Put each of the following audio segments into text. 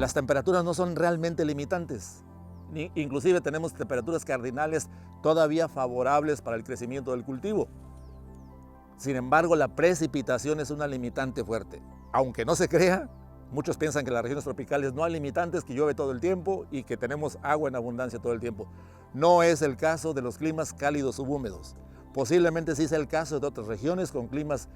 las temperaturas no son realmente limitantes. Inclusive tenemos temperaturas cardinales todavía favorables para el crecimiento del cultivo. Sin embargo, la precipitación es una limitante fuerte. Aunque no se crea, muchos piensan que en las regiones tropicales no hay limitantes, que llueve todo el tiempo y que tenemos agua en abundancia todo el tiempo. No es el caso de los climas cálidos subhúmedos. Posiblemente sí sea el caso de otras regiones con climas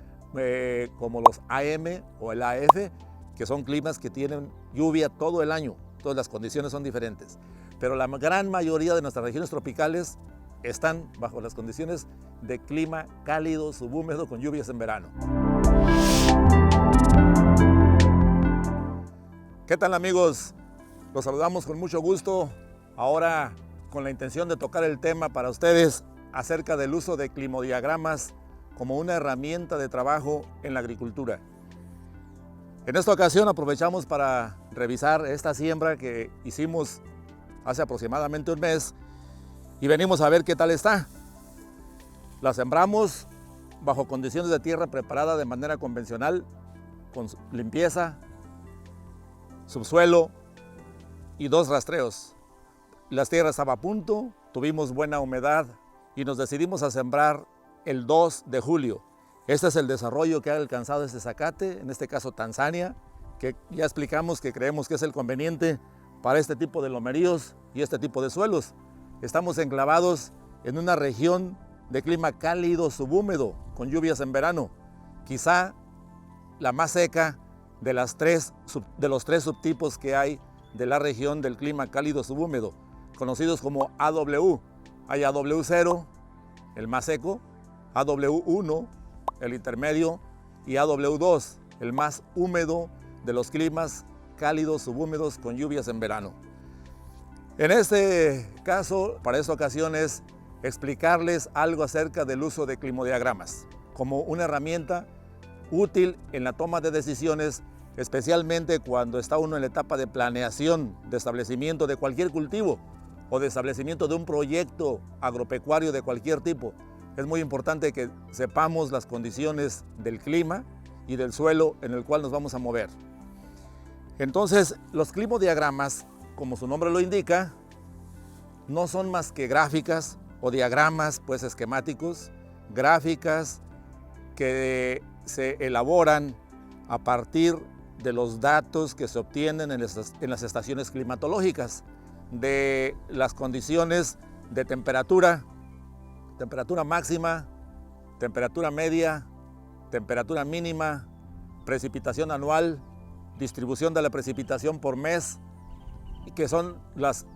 como los AM o el AF, que son climas que tienen lluvia todo el año. Todas las condiciones son diferentes. Pero la gran mayoría de nuestras regiones tropicales están bajo las condiciones de clima cálido subhúmedo con lluvias en verano. ¿Qué tal, amigos? Los saludamos con mucho gusto, ahora con la intención de tocar el tema para ustedes acerca del uso de climodiagramas como una herramienta de trabajo en la agricultura. En esta ocasión aprovechamos para revisar esta siembra que hicimos hace aproximadamente un mes y venimos a ver qué tal está. La sembramos bajo condiciones de tierra preparada de manera convencional, con limpieza, subsuelo y 2 rastreos. La tierra estaba a punto, tuvimos buena humedad y nos decidimos a sembrar el 2 de julio. Este es el desarrollo que ha alcanzado este zacate, en este caso Tanzania, que ya explicamos que creemos que es el conveniente para este tipo de lomeríos y este tipo de suelos. Estamos enclavados en una región de clima cálido subhúmedo, con lluvias en verano, quizá la más seca de los 3 subtipos que hay de la región del clima cálido subhúmedo, conocidos como AW. Hay AW0, el más seco, AW1, el intermedio, y AW2, el más húmedo de los climas cálidos subhúmedos con lluvias en verano. En este caso, para esta ocasión es explicarles algo acerca del uso de climodiagramas como una herramienta útil en la toma de decisiones, especialmente cuando está uno en la etapa de planeación, de establecimiento de cualquier cultivo o de establecimiento de un proyecto agropecuario de cualquier tipo. Es muy importante que sepamos las condiciones del clima y del suelo en el cual nos vamos a mover. Entonces, los climodiagramas, como su nombre lo indica, no son más que gráficas o diagramas pues esquemáticos, gráficas que se elaboran a partir de los datos que se obtienen en las estaciones climatológicas, de las condiciones de temperatura máxima, temperatura media, temperatura mínima, precipitación anual, distribución de la precipitación por mes, que son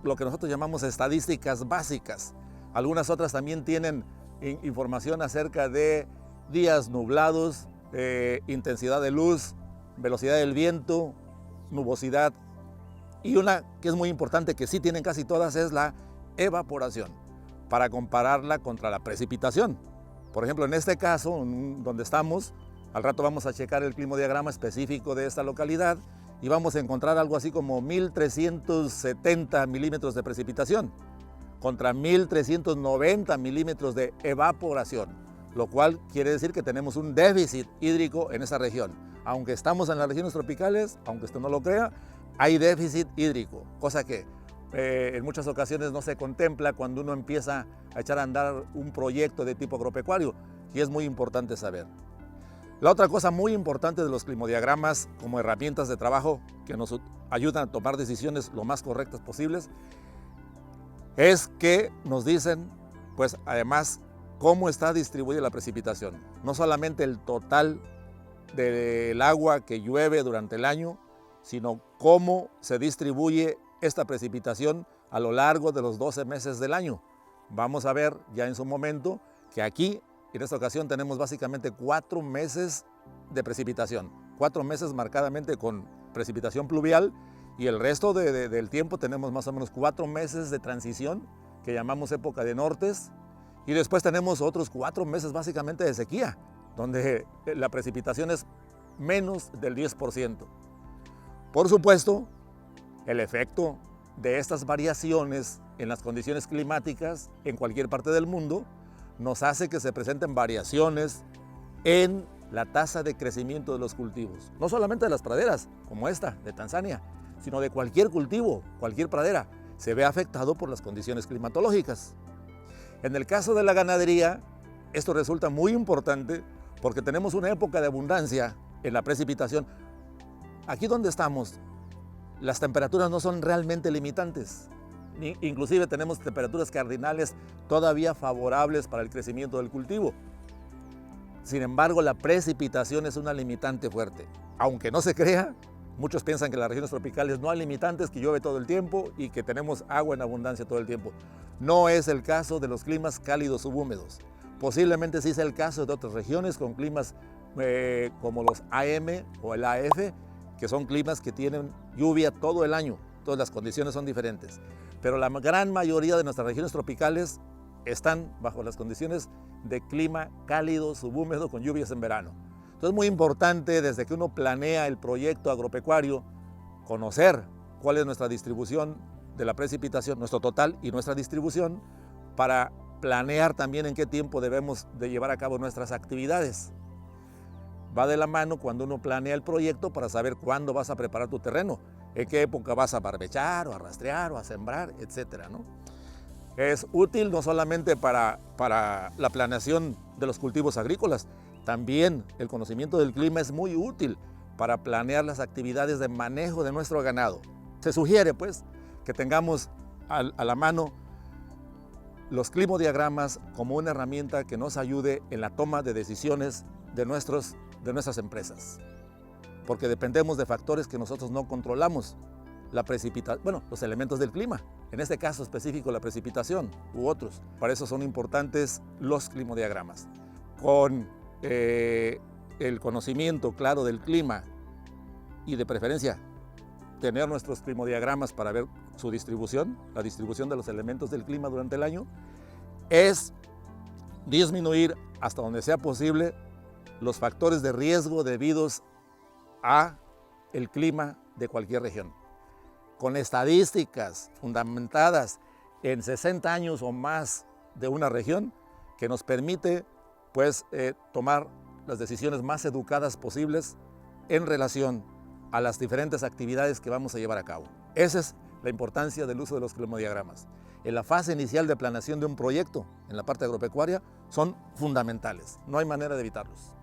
lo que nosotros llamamos estadísticas básicas. Algunas otras también tienen información acerca de días nublados, intensidad de luz, velocidad del viento, nubosidad, y una que es muy importante, que sí tienen casi todas, es la evaporación, para compararla contra la precipitación. Por ejemplo, en este caso, donde estamos, al rato vamos a checar el climodiagrama específico de esta localidad y vamos a encontrar algo así como 1.370 milímetros de precipitación contra 1.390 milímetros de evaporación, lo cual quiere decir que tenemos un déficit hídrico en esa región. Aunque estamos en las regiones tropicales, aunque usted no lo crea, hay déficit hídrico, cosa que en muchas ocasiones no se contempla cuando uno empieza a echar a andar un proyecto de tipo agropecuario, y es muy importante saber. La otra cosa muy importante de los climodiagramas como herramientas de trabajo que nos ayudan a tomar decisiones lo más correctas posibles es que nos dicen, pues además, cómo está distribuida la precipitación. No solamente el total del agua que llueve durante el año, sino cómo se distribuye esta precipitación a lo largo de los 12 meses del año. Vamos a ver ya en su momento que aquí, en esta ocasión, tenemos básicamente 4 meses de precipitación, 4 meses marcadamente con precipitación pluvial, y el resto del tiempo tenemos más o menos 4 meses de transición, que llamamos época de nortes, y después tenemos otros 4 meses básicamente de sequía, donde la precipitación es menos del 10%. Por supuesto, el efecto de estas variaciones en las condiciones climáticas en cualquier parte del mundo nos hace que se presenten variaciones en la tasa de crecimiento de los cultivos, no solamente de las praderas, como esta de Tanzania, sino de cualquier cultivo, cualquier pradera, se ve afectado por las condiciones climatológicas. En el caso de la ganadería, esto resulta muy importante porque tenemos una época de abundancia en la precipitación. Aquí donde estamos, las temperaturas no son realmente limitantes. Inclusive tenemos temperaturas cardinales todavía favorables para el crecimiento del cultivo. Sin embargo, la precipitación es una limitante fuerte. Aunque no se crea, muchos piensan que en las regiones tropicales no hay limitantes, que llueve todo el tiempo y que tenemos agua en abundancia todo el tiempo. No es el caso de los climas cálidos subhúmedos. Posiblemente sí sea el caso de otras regiones con climas como los AM o el AF, que son climas que tienen lluvia todo el año. Todas las condiciones son diferentes. Pero la gran mayoría de nuestras regiones tropicales están bajo las condiciones de clima cálido, subhúmedo, con lluvias en verano. Entonces es muy importante desde que uno planea el proyecto agropecuario, conocer cuál es nuestra distribución de la precipitación, nuestro total y nuestra distribución, para planear también en qué tiempo debemos de llevar a cabo nuestras actividades. Va de la mano cuando uno planea el proyecto para saber cuándo vas a preparar tu terreno, en qué época vas a barbechar o a rastrear o a sembrar, etcétera, ¿no? Es útil no solamente para la planeación de los cultivos agrícolas, también el conocimiento del clima es muy útil para planear las actividades de manejo de nuestro ganado. Se sugiere pues que tengamos a la mano los climodiagramas como una herramienta que nos ayude en la toma de decisiones de nuestras empresas, porque dependemos de factores que nosotros no controlamos. La precipitación, bueno, los elementos del clima, en este caso específico la precipitación u otros. Para eso son importantes los climodiagramas. Con el conocimiento claro del clima y de preferencia tener nuestros climodiagramas para ver su distribución, la distribución de los elementos del clima durante el año, es disminuir hasta donde sea posible los factores de riesgo debidos a el clima de cualquier región. Con estadísticas fundamentadas en 60 años o más de una región, que nos permite pues tomar las decisiones más educadas posibles en relación a las diferentes actividades que vamos a llevar a cabo. Esa es la importancia del uso de los climodiagramas. En la fase inicial de planeación de un proyecto, en la parte agropecuaria, son fundamentales. No hay manera de evitarlos.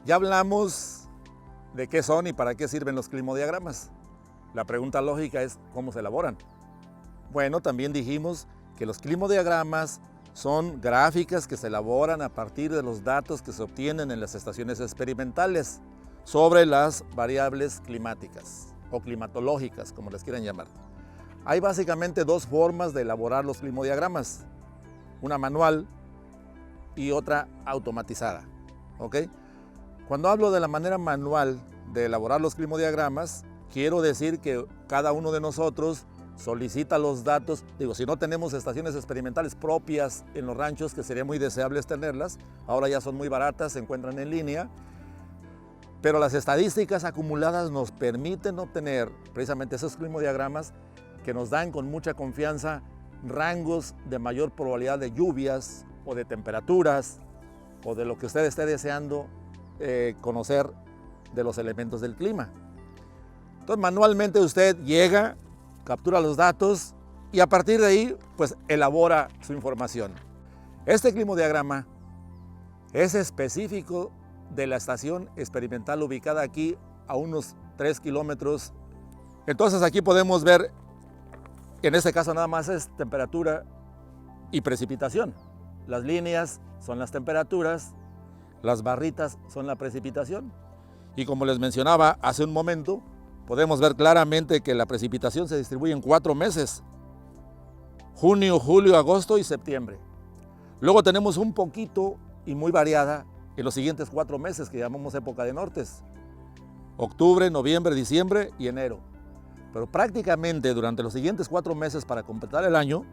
Ya hablamos de qué son y para qué sirven los climodiagramas. La pregunta lógica es ¿cómo se elaboran? Bueno, también dijimos que los climodiagramas son gráficas que se elaboran a partir de los datos que se obtienen en las estaciones experimentales sobre las variables climáticas o climatológicas, como les quieran llamar. Hay básicamente dos formas de elaborar los climodiagramas, una manual y otra automatizada, ¿ok? Cuando hablo de la manera manual de elaborar los climodiagramas, quiero decir que cada uno de nosotros solicita los datos. Digo, si no tenemos estaciones experimentales propias en los ranchos, que sería muy deseable tenerlas, ahora ya son muy baratas, se encuentran en línea, pero las estadísticas acumuladas nos permiten obtener precisamente esos climodiagramas que nos dan con mucha confianza rangos de mayor probabilidad de lluvias o de temperaturas o de lo que usted esté deseando conocer de los elementos del clima. Entonces, manualmente usted llega, captura los datos y a partir de ahí, pues elabora su información. Este climodiagrama es específico de la estación experimental ubicada aquí a unos 3 kilómetros. Entonces aquí podemos ver, en este caso nada más es temperatura y precipitación. Las líneas son las temperaturas, las barritas son la precipitación. Y como les mencionaba hace un momento, podemos ver claramente que la precipitación se distribuye en 4 meses: junio, julio, agosto y septiembre. Luego tenemos un poquito y muy variada en los siguientes 4 meses que llamamos época de nortes: octubre, noviembre, diciembre y enero. Pero prácticamente durante los siguientes 4 meses para completar el año,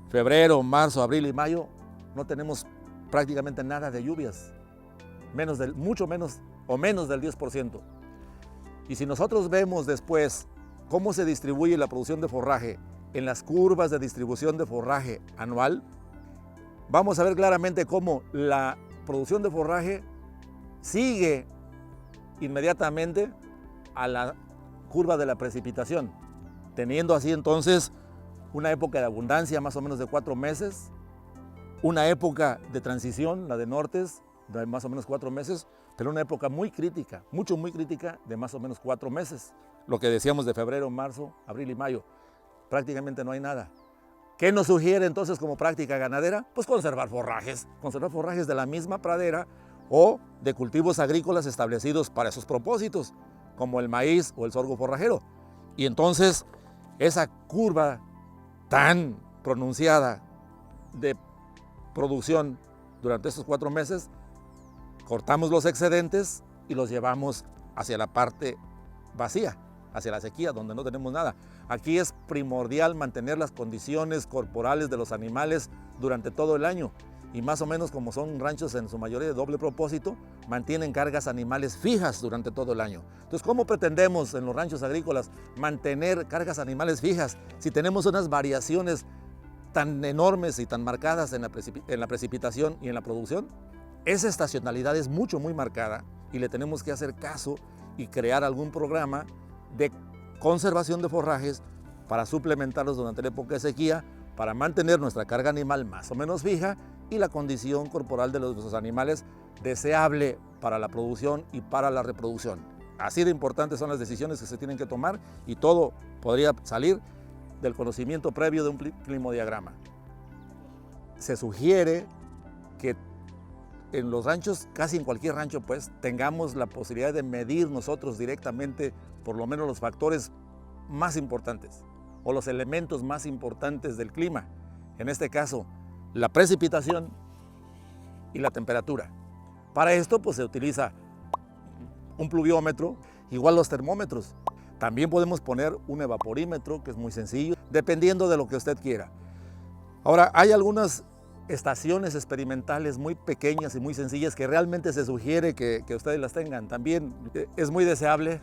febrero, marzo, abril y mayo, no tenemos prácticamente nada de lluvias, mucho menos o menos del 10%. Y si nosotros vemos después cómo se distribuye la producción de forraje en las curvas de distribución de forraje anual, vamos a ver claramente cómo la producción de forraje sigue inmediatamente a la curva de la precipitación, teniendo así entonces una época de abundancia más o menos de 4 meses, una época de transición, la de nortes, de más o menos 4 meses, pero una época muy crítica, muy crítica, de más o menos 4 meses. Lo que decíamos de febrero, marzo, abril y mayo, prácticamente no hay nada. ¿Qué nos sugiere entonces como práctica ganadera? Pues conservar forrajes de la misma pradera o de cultivos agrícolas establecidos para esos propósitos, como el maíz o el sorgo forrajero. Y entonces esa curva tan pronunciada de producción durante estos 4 meses, cortamos los excedentes y los llevamos hacia la parte vacía, hacia la sequía, donde no tenemos nada. Aquí es primordial mantener las condiciones corporales de los animales durante todo el año, y más o menos como son ranchos en su mayoría de doble propósito, mantienen cargas animales fijas durante todo el año. Entonces, ¿cómo pretendemos en los ranchos agrícolas mantener cargas animales fijas si tenemos unas variaciones tan enormes y tan marcadas en la precipitación y en la producción? Esa estacionalidad es muy marcada y le tenemos que hacer caso y crear algún programa de conservación de forrajes para suplementarlos durante la época de sequía, para mantener nuestra carga animal más o menos fija y la condición corporal de los animales deseable para la producción y para la reproducción. Así de importantes son las decisiones que se tienen que tomar, y todo podría salir del conocimiento previo de un climodiagrama. Se sugiere que en los ranchos, casi en cualquier rancho, pues, tengamos la posibilidad de medir nosotros directamente por lo menos los factores más importantes o los elementos más importantes del clima. En este caso, la precipitación y la temperatura. Para esto, pues, se utiliza un pluviómetro, igual los termómetros. También podemos poner un evaporímetro, que es muy sencillo, dependiendo de lo que usted quiera. Ahora, hay algunas estaciones experimentales muy pequeñas y muy sencillas que realmente se sugiere que ustedes las tengan. También es muy deseable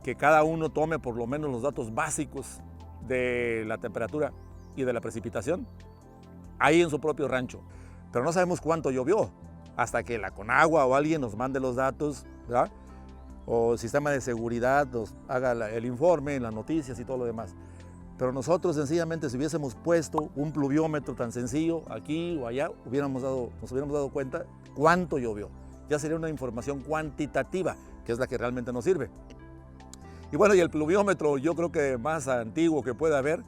que cada uno tome por lo menos los datos básicos de la temperatura y de la precipitación ahí en su propio rancho. Pero no sabemos cuánto llovió hasta que la Conagua o alguien nos mande los datos, ¿verdad? O el sistema de seguridad nos haga el informe, las noticias y todo lo demás. Pero nosotros sencillamente, si hubiésemos puesto un pluviómetro tan sencillo aquí o allá, nos hubiéramos dado cuenta cuánto llovió. Ya sería una información cuantitativa, que es la que realmente nos sirve. Y bueno, y el pluviómetro, yo creo que más antiguo que pueda haber,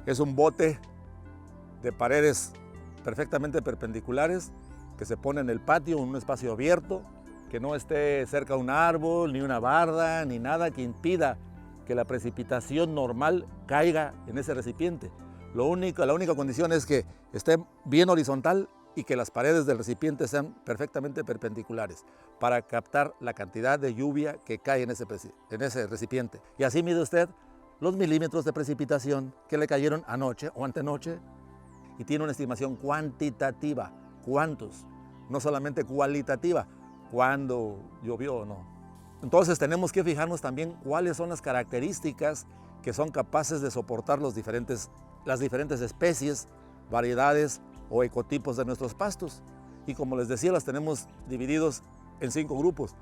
es un bote de paredes perfectamente perpendiculares que se pone en el patio, en un espacio abierto, que no esté cerca de un árbol, ni una barda, ni nada que impida que la precipitación normal caiga en ese recipiente. La única condición es que esté bien horizontal y que las paredes del recipiente sean perfectamente perpendiculares para captar la cantidad de lluvia que cae en ese recipiente. Y así mide usted los milímetros de precipitación que le cayeron anoche o antenoche, y tiene una estimación cuantitativa. ¿Cuántos? No solamente cualitativa, cuándo llovió o no. Entonces tenemos que fijarnos también cuáles son las características que son capaces de soportar las diferentes especies, variedades o ecotipos de nuestros pastos. Y como les decía, las tenemos divididos en 5 grupos.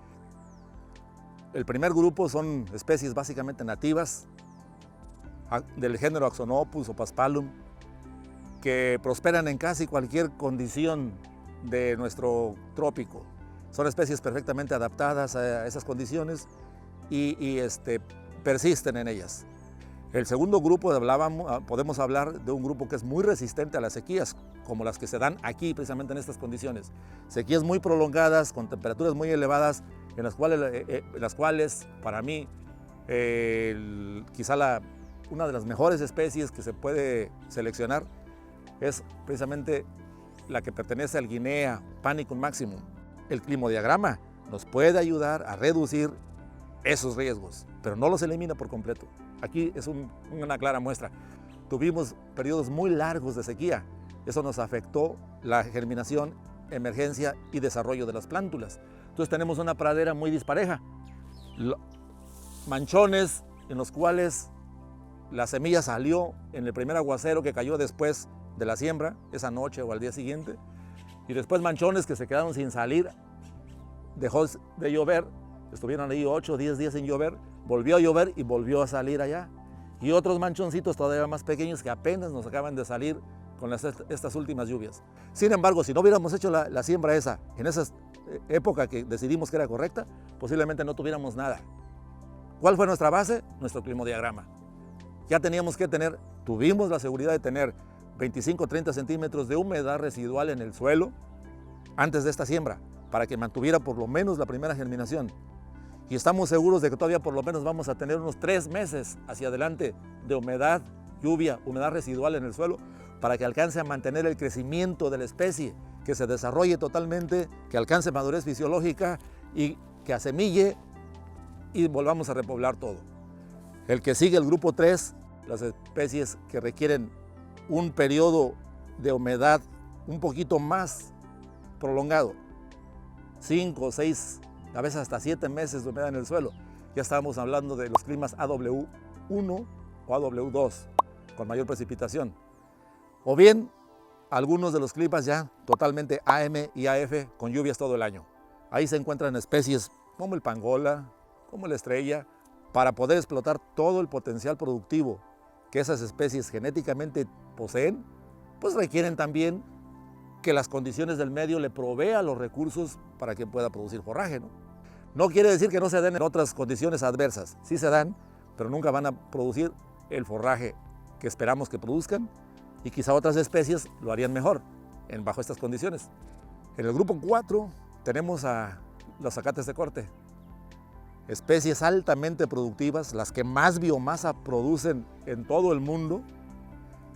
El primer grupo son especies básicamente nativas del género Axonopus o Paspalum, que prosperan en casi cualquier condición de nuestro trópico. Son especies perfectamente adaptadas a esas condiciones y persisten en ellas. El segundo grupo, podemos hablar de un grupo que es muy resistente a las sequías, como las que se dan aquí precisamente en estas condiciones. Sequías muy prolongadas, con temperaturas muy elevadas, en las cuales para mí, quizá una de las mejores especies que se puede seleccionar es precisamente la que pertenece al Guinea Panicum maximum. El climodiagrama nos puede ayudar a reducir esos riesgos, pero no los elimina por completo. Aquí es una clara muestra. Tuvimos periodos muy largos de sequía. Eso nos afectó la germinación, emergencia y desarrollo de las plántulas. Entonces tenemos una pradera muy dispareja. Manchones en los cuales la semilla salió en el primer aguacero que cayó después de la siembra, esa noche o al día siguiente, y después manchones que se quedaron sin salir, dejó de llover, estuvieron ahí 8 o 10 días sin llover, volvió a llover y volvió a salir allá. Y otros manchoncitos todavía más pequeños que apenas nos acaban de salir con estas últimas lluvias. Sin embargo, si no hubiéramos hecho la siembra esa en esa época que decidimos que era correcta, posiblemente no tuviéramos nada. ¿Cuál fue nuestra base? Nuestro climodiagrama. Ya tuvimos la seguridad de tener 25-30 centímetros de humedad residual en el suelo antes de esta siembra, para que mantuviera por lo menos la primera germinación. Y estamos seguros de que todavía por lo menos vamos a tener unos 3 meses hacia adelante de humedad, lluvia, humedad residual en el suelo, para que alcance a mantener el crecimiento de la especie, que se desarrolle totalmente, que alcance madurez fisiológica y que asemille y volvamos a repoblar todo. El que sigue, el grupo 3, las especies que requieren un periodo de humedad un poquito más prolongado, 5, 6, a veces hasta 7 meses de humedad en el suelo. Ya estábamos hablando de los climas AW1 o AW2, con mayor precipitación. O bien, algunos de los climas ya totalmente AM y AF, con lluvias todo el año. Ahí se encuentran especies como el pangola, como la estrella, para poder explotar todo el potencial productivo que esas especies genéticamente poseen, pues requieren también que las condiciones del medio le provea los recursos para que pueda producir forraje, ¿no? No quiere decir que no se den en otras condiciones adversas, sí se dan, pero nunca van a producir el forraje que esperamos que produzcan, y quizá otras especies lo harían mejor bajo estas condiciones. En el grupo 4 tenemos a los zacates de corte, especies altamente productivas, las que más biomasa producen en todo el mundo,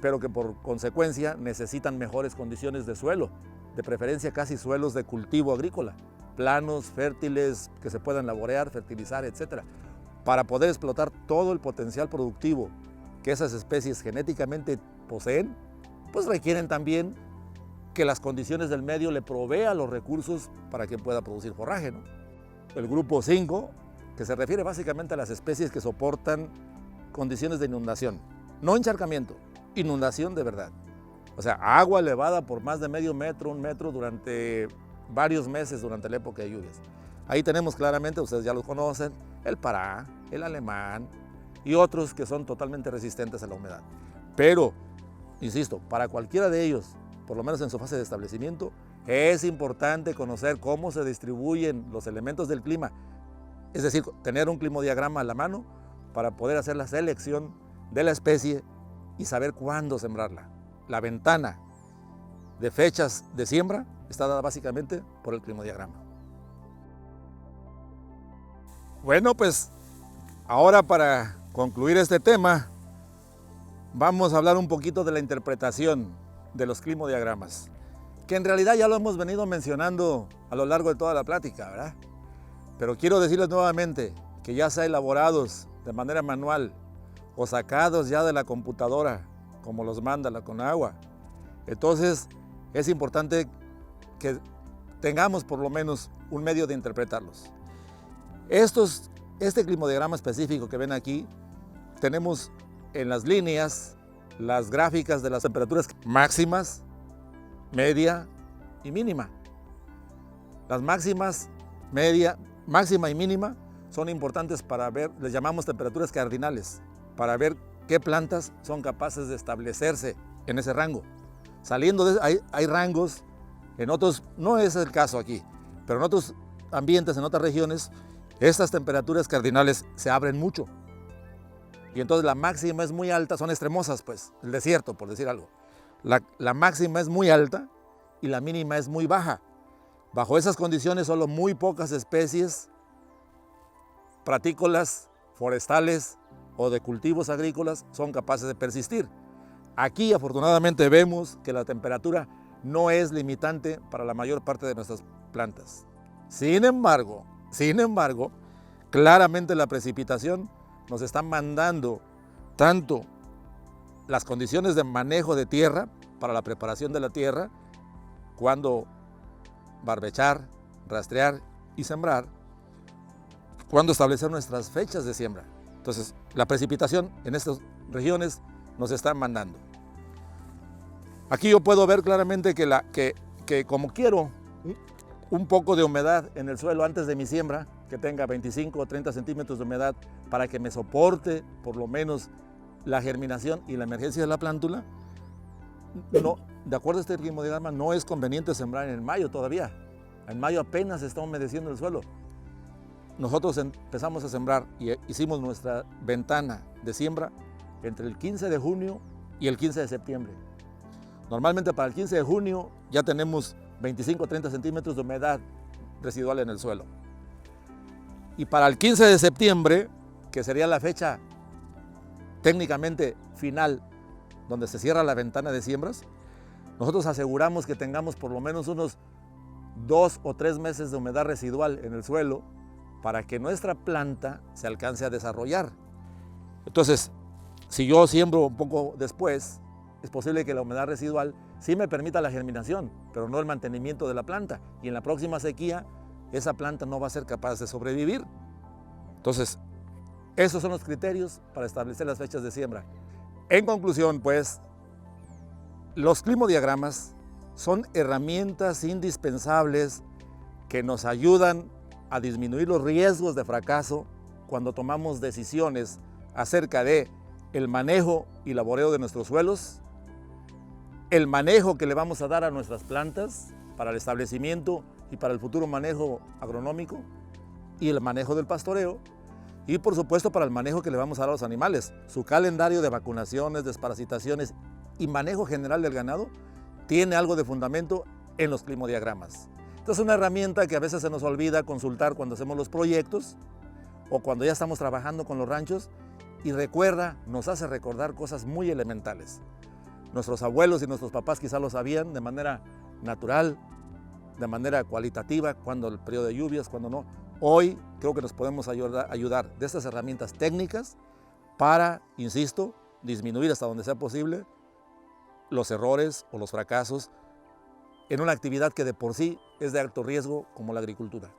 pero que por consecuencia necesitan mejores condiciones de suelo, de preferencia casi suelos de cultivo agrícola, planos, fértiles, que se puedan laborear, fertilizar, etc. Para poder explotar todo el potencial productivo que esas especies genéticamente poseen, pues requieren también que las condiciones del medio le provea los recursos para que pueda producir forraje, ¿no? El grupo 5, que se refiere básicamente a las especies que soportan condiciones de inundación, no encharcamiento, inundación de verdad. O sea, agua elevada por más de medio metro, 1 metro durante varios meses durante la época de lluvias. Ahí tenemos claramente, ustedes ya los conocen, el pará, el alemán y otros que son totalmente resistentes a la humedad. Pero, insisto, para cualquiera de ellos, por lo menos en su fase de establecimiento, es importante conocer cómo se distribuyen los elementos del clima, es decir, tener un climodiagrama a la mano para poder hacer la selección de la especie y saber cuándo sembrarla. La ventana de fechas de siembra está dada básicamente por el climodiagrama. Bueno, pues ahora para concluir este tema, vamos a hablar un poquito de la interpretación de los climodiagramas, que en realidad ya lo hemos venido mencionando a lo largo de toda la plática, ¿verdad? Pero quiero decirles nuevamente que ya sea elaborados de manera manual o sacados ya de la computadora, como los manda la Conagua, entonces es importante que tengamos por lo menos un medio de interpretarlos. Este climodiagrama específico que ven aquí, tenemos en las líneas las gráficas de las temperaturas máximas, media y mínima. Las máximas, máxima y mínima son importantes para ver, les llamamos temperaturas cardinales, para ver qué plantas son capaces de establecerse en ese rango. Saliendo de hay rangos, en otros, no es el caso aquí, pero en otros ambientes, en otras regiones, estas temperaturas cardinales se abren mucho. Y entonces la máxima es muy alta, son extremosas pues, el desierto por decir algo. La máxima es muy alta y la mínima es muy baja. Bajo esas condiciones solo muy pocas especies pratícolas, forestales o de cultivos agrícolas son capaces de persistir. Aquí afortunadamente vemos que la temperatura no es limitante para la mayor parte de nuestras plantas. Sin embargo, claramente la precipitación nos está mandando tanto las condiciones de manejo de tierra para la preparación de la tierra, cuando barbechar, rastrear y sembrar, cuando establecer nuestras fechas de siembra. Entonces, la precipitación en estas regiones nos está mandando. Aquí yo puedo ver claramente que como quiero un poco de humedad en el suelo antes de mi siembra, que tenga 25 o 30 centímetros de humedad para que me soporte por lo menos la germinación y la emergencia de la plántula. No, de acuerdo a este climodiagrama, no es conveniente sembrar en mayo todavía. En mayo apenas está humedeciendo el suelo. Nosotros empezamos a sembrar y hicimos nuestra ventana de siembra entre el 15 de junio y el 15 de septiembre. Normalmente para el 15 de junio ya tenemos 25 o 30 centímetros de humedad residual en el suelo. Y para el 15 de septiembre, que sería la fecha técnicamente final, donde se cierra la ventana de siembras, nosotros aseguramos que tengamos por lo menos unos 2 o 3 meses de humedad residual en el suelo para que nuestra planta se alcance a desarrollar. Entonces, si yo siembro un poco después, es posible que la humedad residual sí me permita la germinación, pero no el mantenimiento de la planta. Y en la próxima sequía, esa planta no va a ser capaz de sobrevivir. Entonces, esos son los criterios para establecer las fechas de siembra. En conclusión, pues, los climodiagramas son herramientas indispensables que nos ayudan a disminuir los riesgos de fracaso cuando tomamos decisiones acerca de el manejo y laboreo de nuestros suelos, el manejo que le vamos a dar a nuestras plantas para el establecimiento y para el futuro manejo agronómico, y el manejo del pastoreo, y por supuesto para el manejo que le vamos a dar a los animales. Su calendario de vacunaciones, desparasitaciones y manejo general del ganado tiene algo de fundamento en los climodiagramas. Esta es una herramienta que a veces se nos olvida consultar cuando hacemos los proyectos o cuando ya estamos trabajando con los ranchos, y nos hace recordar cosas muy elementales. Nuestros abuelos y nuestros papás quizás lo sabían de manera natural, de manera cualitativa, cuando el periodo de lluvias, cuando no. Hoy creo que nos podemos ayudar de estas herramientas técnicas para, insisto, disminuir hasta donde sea posible los errores o los fracasos en una actividad que de por sí es de alto riesgo como la agricultura.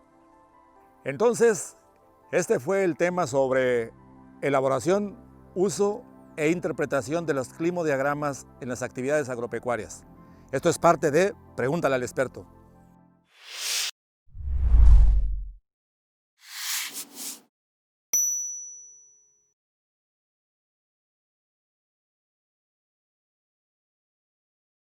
Entonces, este fue el tema sobre elaboración, uso e interpretación de los climodiagramas en las actividades agropecuarias. Esto es parte de Pregúntale al experto.